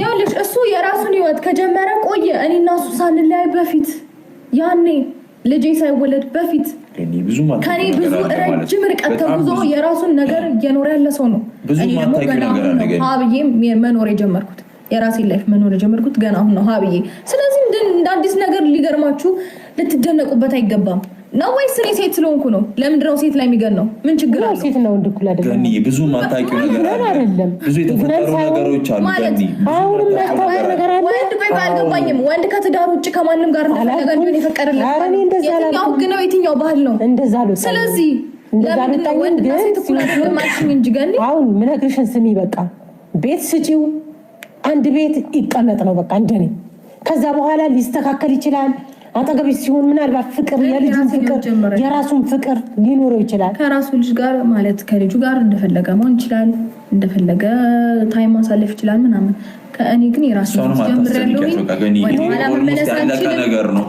ያውልሽ እሱ የራሱን ህይወት ከጀመረ ቆየ። እኔና እሱ ሳንለያይ በፊት ያኔ ልጄ ሳይወለድ በፊት ከኔ ብዙ ረጅም ርቀት ተጉዞ የራሱን ነገር እየኖረ ያለ ሰው ነው። እኔ ደግሞ ገና አሁን ነው ሀብዬ መኖር የጀመርኩት፣ የራሴን ላይፍ መኖር የጀመርኩት ገና አሁን ነው ሀብዬ። ስለዚህ እንደ አዲስ ነገር ሊገርማችሁ ልትደነቁበት አይገባም። ነው ወይስ እኔ ሴት ስለሆንኩ ነው? ለምንድነው ሴት ላይ የሚገነው? ምን ችግር አለው? ሴት ነው እንድኩል አይደለም። ገኒ ብዙ ማታውቂው ነገር አይደለም። ብዙ የተፈጠሩ ነገሮች አሉ። ገኒ አሁን ማታውቂው ነገር አለ። ወንድ ቆይ አልገባኝም። ወንድ ከትዳር ውጭ ከማንም ጋር እንደፈለገ ቢሆን የፈቀደለት የትኛው ህግ ነው? የትኛው ባህል ነው? እንደዛ ነው። ስለዚህ ለምንድነው ወንድ ሴት እኩል አትማችኝ እንጂ ገኒ አሁን ምነግርሽን ስሚ። በቃ ቤት ስጪው፣ አንድ ቤት ይቀመጥ ነው በቃ እንደኔ። ከዛ በኋላ ሊስተካከል ይችላል። አጠገብሽ ሲሆን ምናልባት ፍቅር የልጁን ፍቅር የራሱን ፍቅር ሊኖረው ይችላል። ከራሱ ልጅ ጋር ማለት ከልጁ ጋር እንደፈለገ መሆን ይችላል፣ እንደፈለገ ታይም ማሳለፍ ይችላል ምናምን። ከእኔ ግን የራሱ ጀምር ያለው ወይ ኋላ መመለስ አልችልም።